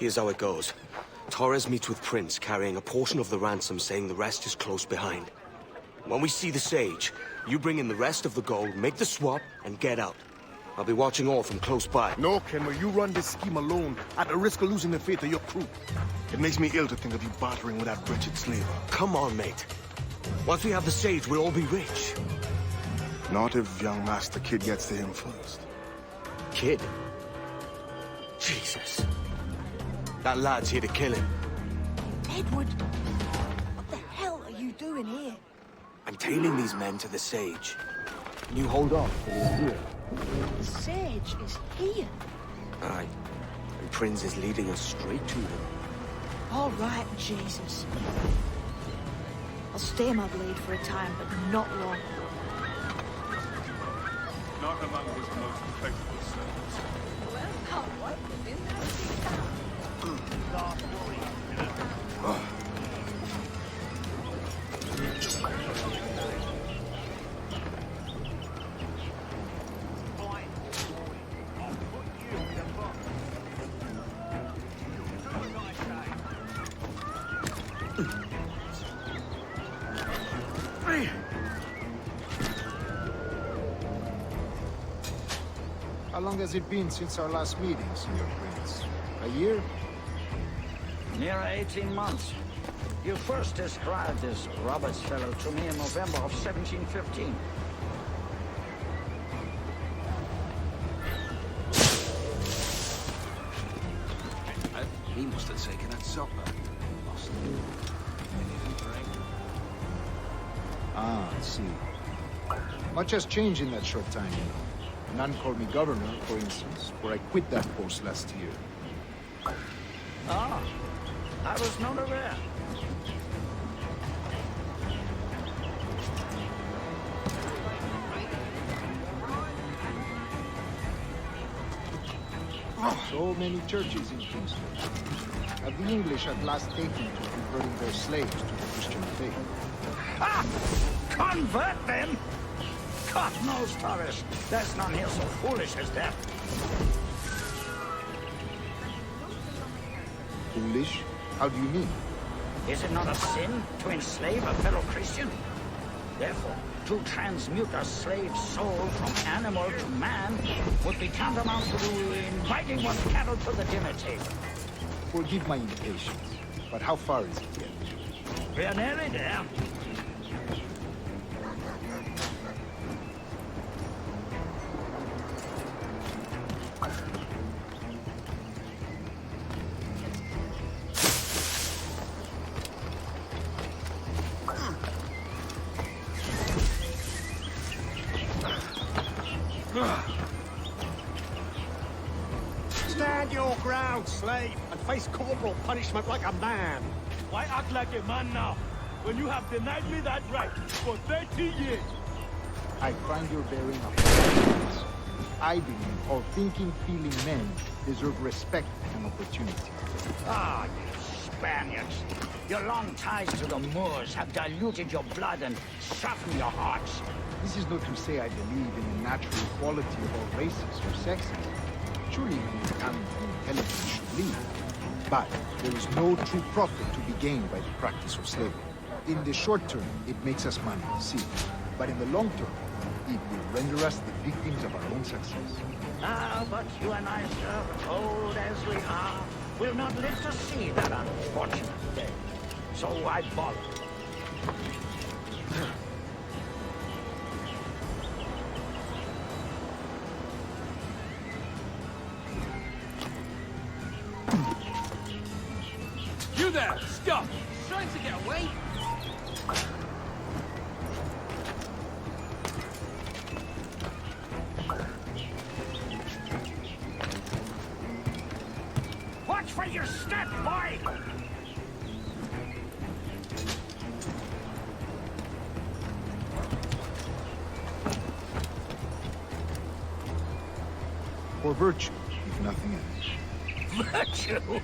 Here's how it goes. Torres meets with Prince, carrying a portion of the ransom, saying the rest is close behind. When we see the Sage, you bring in the rest of the gold, make the swap, and get out. I'll be watching all from close by. No, Kenway, you run this scheme alone, at the risk of losing the faith of your crew. It makes me ill to think of you bartering with that wretched slaver. Come on, mate. Once we have the Sage, we'll all be rich. Not if young Master Kid gets to him first. Kid? Jesus. That lad's here to kill him. Edward, what the hell are you doing here? I'm tailing these men to the Sage. Can you hold off till he's here? The Sage is here. Aye. And Prince is leading us straight to him. All right, Jesus. I'll stay my blade for a time, but not long. Not among his most faithful servants. Well, what in How long has it been since our last meeting, Senior Prince? A year? Near 18 months. You first described this Roberts fellow to me in November of 1715. He must have taken that supper. Ah, I see. Much has changed in that short time. None called me governor, for instance, for I quit that post last year. Ah, I was not aware. So many churches in Kingston. Have the English at last taken to converting their slaves to the Christian faith? Ah! Convert them? God knows, Torres. There's none here so foolish as that. Foolish? How do you mean? Is it not a sin to enslave a fellow Christian? Therefore, to transmute a slave soul from animal to man would be tantamount to inviting one's cattle to the dinner table. Forgive my impatience, but how far is it yet? We're nearly there. Stand your ground, slave, and face corporal punishment like a man. Why act like a man now, when you have denied me that right for 30 years? I find your bearing of I believe all thinking, feeling men deserve respect and opportunity. Ah, you Spaniards. Your long ties to the Moors have diluted your blood and softened your hearts. This is not to say I believe in the natural equality of all races or sexes. Surely only talent and intelligence should lead. But there is no true profit to be gained by the practice of slavery. In the short term, it makes us money, see. But in the long term, it will render us the victims of our own success. Ah, but you and I, sir, old as we are, will not live to see that unfortunate day. So I borrow. You there! Stop! Trying to get away? Watch for your step, boy! For virtue, if nothing else. Virtue?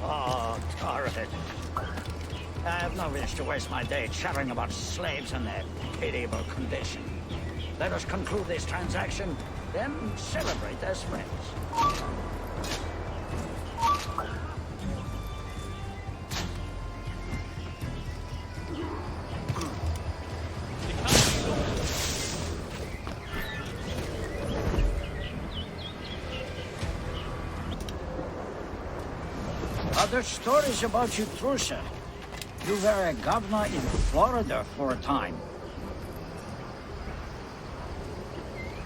Oh, Torres. I have no wish to waste my day chattering about slaves and their pitiable condition. Let us conclude this transaction, then celebrate as friends. Other stories about you true, sir. You were a governor in Florida for a time.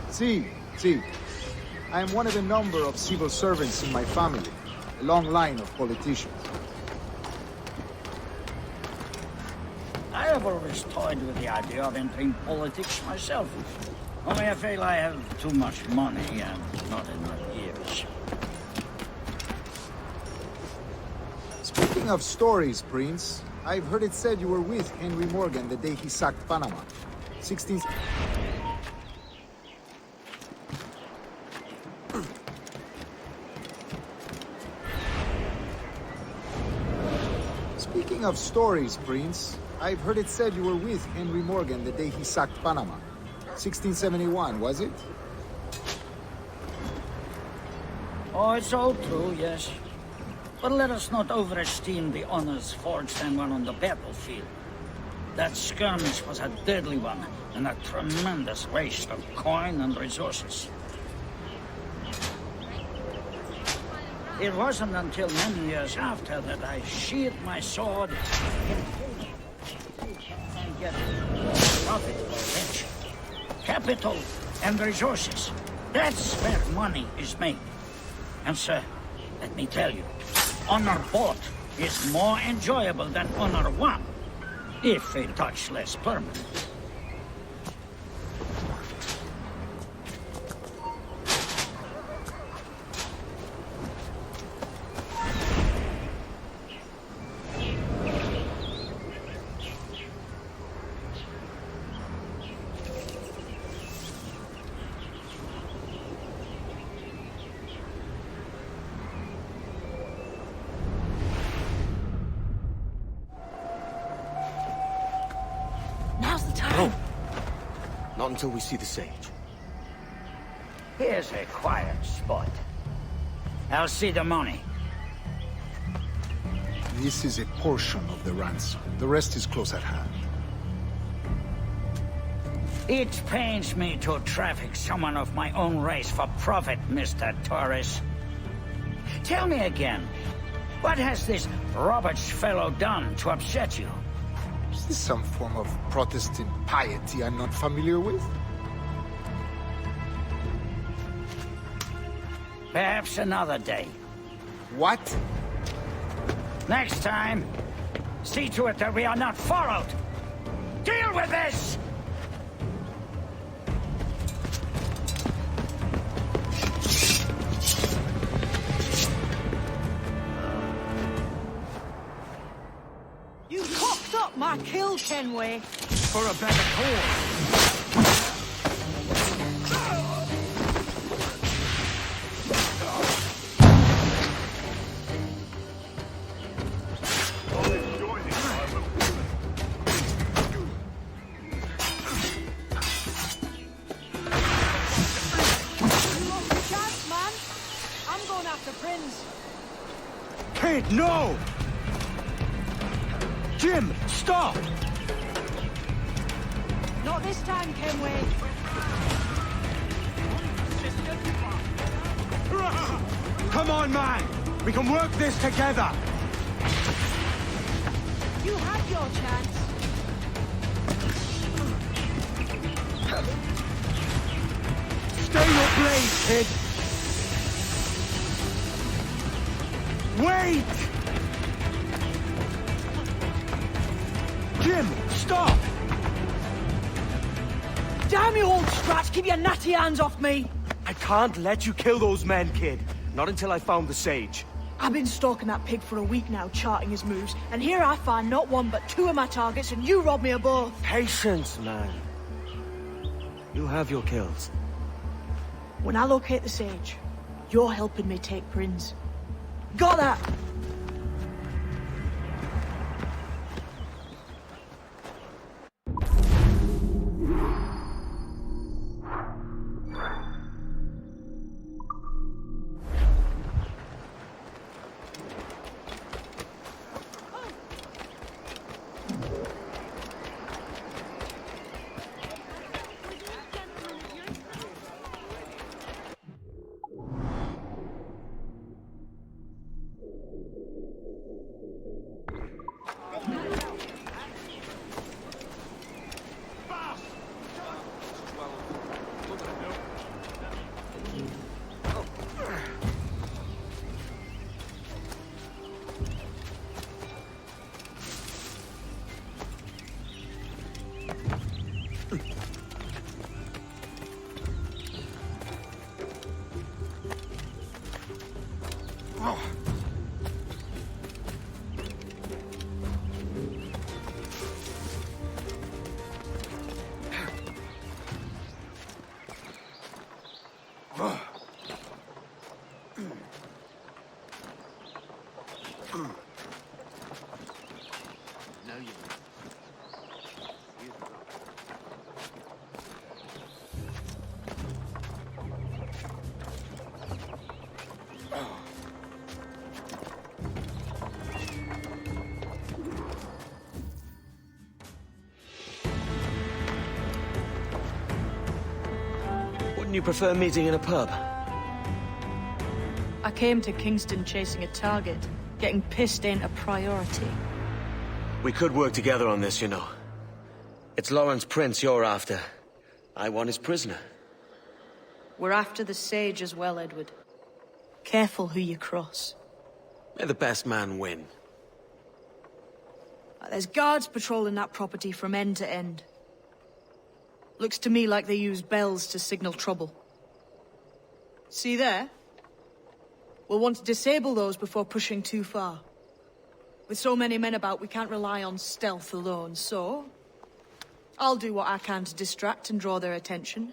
See. I am one of a number of civil servants in my family. A long line of politicians. I have always toyed with the idea of entering politics myself. Only I feel I have too much money and not enough years. Speaking of stories, Prince, I've heard it said you were with Henry Morgan the day he sacked Panama. 16... Speaking of stories, Prince, I've heard it said you were with Henry Morgan the day he sacked Panama. 1671, was it? Oh, it's all true, yes. But let us not overesteem the honors forged and won on the battlefield. That skirmish was a deadly one, and a tremendous waste of coin and resources. It wasn't until many years after that I sheathed my sword and get profitable venture. Capital and resources. That's where money is made. And sir, let me tell you, honor bought is more enjoyable than honor won, if a touch less permanent. Not until we see the sage. Here's a quiet spot. I'll see the money. This is a portion of the ransom. The rest is close at hand. It pains me to traffic someone of my own race for profit, Mr. Torres. Tell me again, what has this Roberts fellow done to upset you? Is this some form of Protestant piety I'm not familiar with? Perhaps another day. What? Next time, see to it that we are not followed. Deal with this! You cocked up my kill, Kenway. For a better cause. Kid, no! Jim, stop! Not this time, Kenway. Come on, man! We can work this together! You had your chance. Stay your blade, kid! Wait! Jim, stop! Damn you, old scratch! Keep your natty hands off me! I can't let you kill those men, kid. Not until I found the sage. I've been stalking that pig for a week now, charting his moves, and here I find not one but two of my targets, and you rob me of both. Patience, man. You have your kills. When I locate the sage, you're helping me take Prince. Got that? Wouldn't you prefer meeting in a pub? I came to Kingston chasing a target. Getting pissed ain't a priority. We could work together on this, you know. It's Lawrence Prince you're after. I want his prisoner. We're after the Sage as well, Edward. Careful who you cross. May the best man win. There's guards patrolling that property from end to end. Looks to me like they use bells to signal trouble. See there? We'll want to disable those before pushing too far. With so many men about, we can't rely on stealth alone, so... I'll do what I can to distract and draw their attention,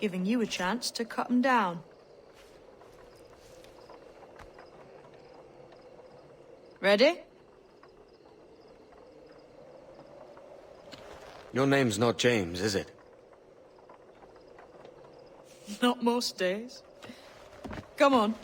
giving you a chance to cut them down. Ready? Your name's not James, is it? Not most days. Come on.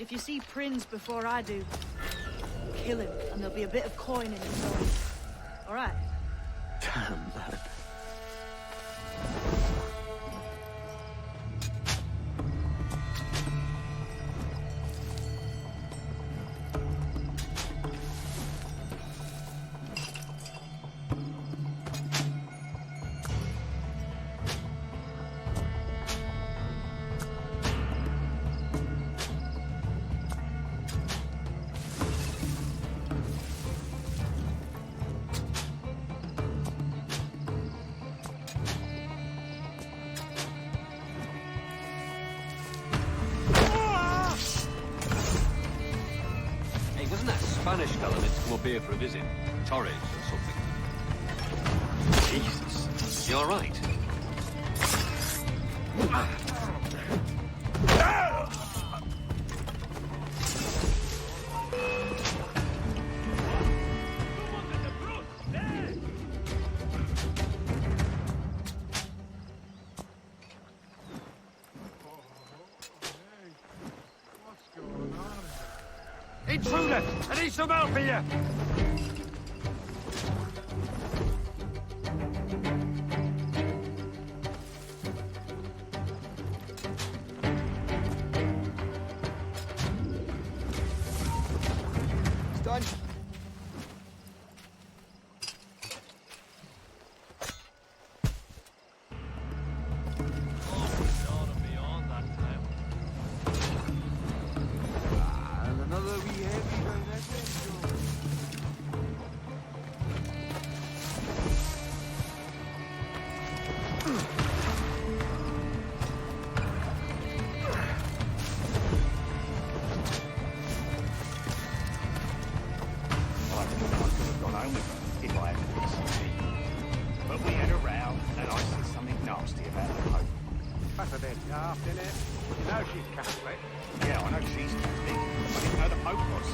If you see Prince before I do, kill him, and there'll be a bit of coin in his soul. All right? Damn, man. Spanish fella meant to come up here for a visit. Torres or something. Jesus. You all right? Intruder! I need some help here! It's done. But we had a row, and I said something nasty about the Pope. That's a bit daft, isn't it? You know she's Catholic. Yeah, I know she's Catholic. I didn't know the Pope was.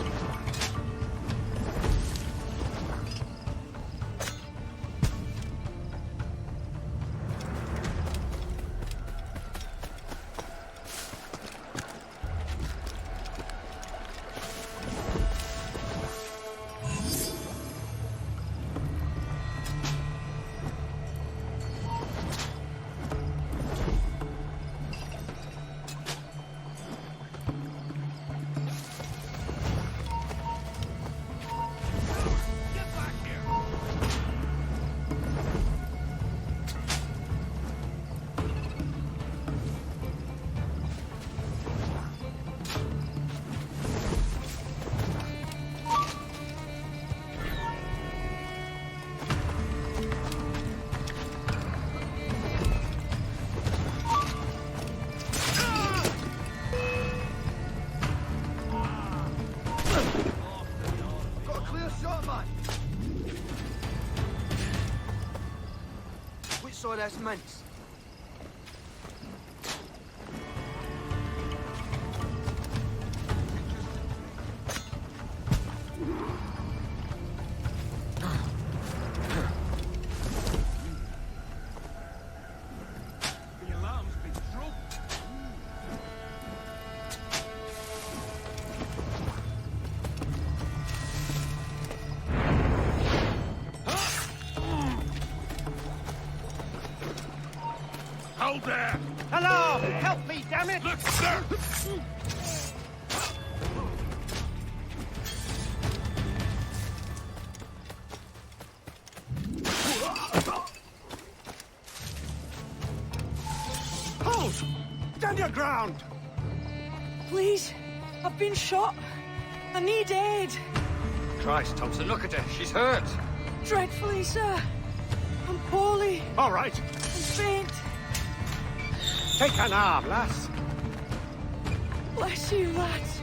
Side that's Manx. The alarm's Hold there! Hello! Help me, damn it! Look, sir! Hold! Stand your ground! Please, I've been shot. I need aid. Christ, Thompson, look at her. She's hurt. Dreadfully, sir. I'm poorly. All right. I'm faint. Take an arm, lass. Bless you, lads.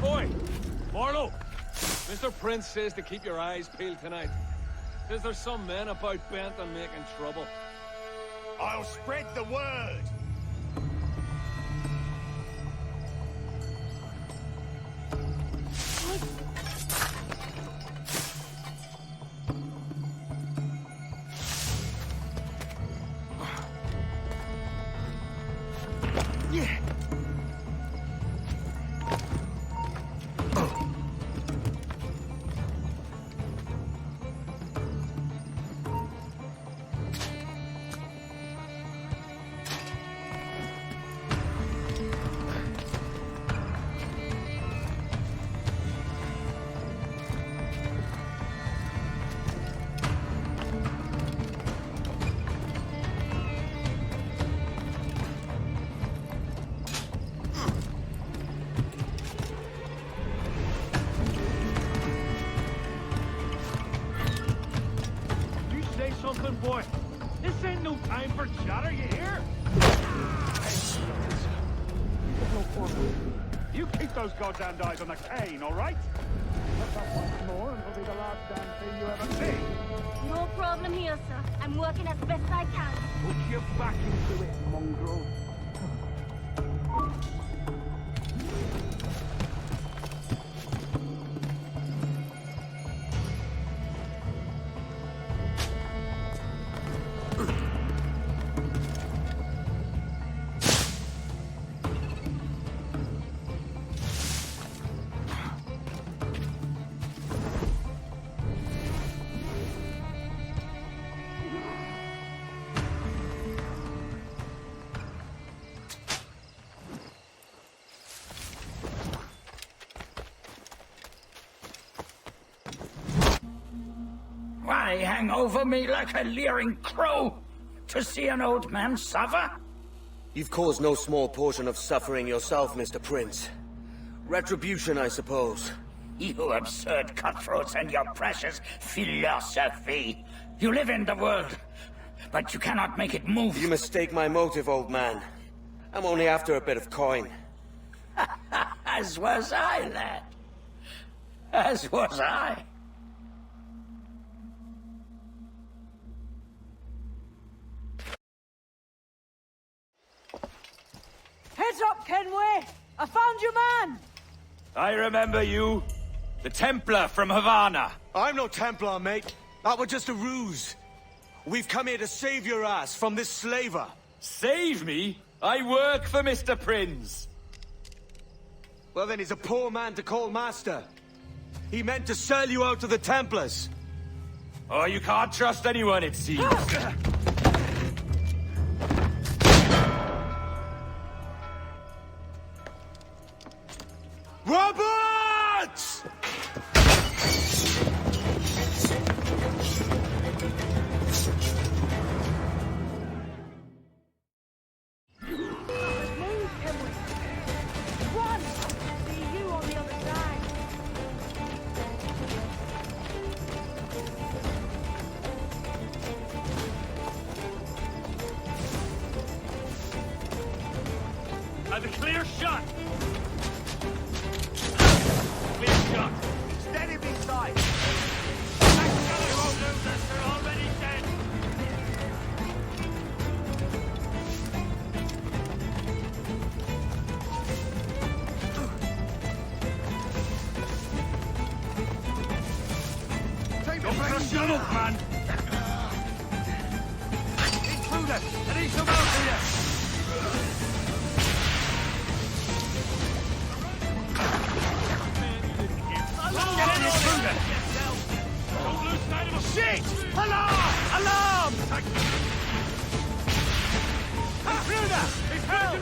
Boy! Marlowe! Mr. Prince says to keep your eyes peeled tonight. Says there's some men about bent on making trouble. I'll spread the word. Yeah. Something, boy. This ain't no time for chatter, you hear? You keep those goddamn eyes on the cane, all right? Let that once more and it'll be the last damn thing you ever see. No problem here, sir. I'm working as best I can. Put your back into it, mongrel. Why hang over me like a leering crow? To see an old man suffer? You've caused no small portion of suffering yourself, Mr. Prince. Retribution, I suppose. You absurd cutthroats and your precious philosophy. You live in the world, but you cannot make it move. You mistake my motive, old man. I'm only after a bit of coin. As was I, lad. As was I. Heads up, Kenway! I found your man! I remember you. The Templar from Havana. I'm no Templar, mate. That was just a ruse. We've come here to save your ass from this slaver. Save me? I work for Mr. Prince. Well, then he's a poor man to call master. He meant to sell you out to the Templars. Oh, you can't trust anyone, it seems. Roberts! Have a clear shot. Clear shot. Steady beside. That killer won't lose us. They're already dead. Don't trust your look, man. through that, and eat some out of you! Get in through that! Don't lose sight of him! Shit! Alarm! Alarm! Through that! He's held!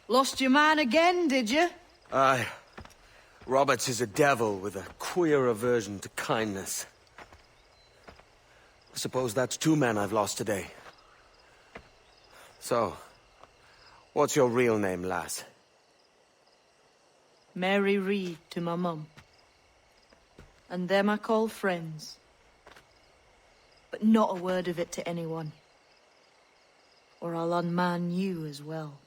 Lost your man again, did you? Aye. Roberts is a devil with a queer aversion to kindness. I suppose that's 2 men I've lost today. So, what's your real name, lass? Mary Reed to my mum. And them I call friends. But not a word of it to anyone. Or I'll unman you as well.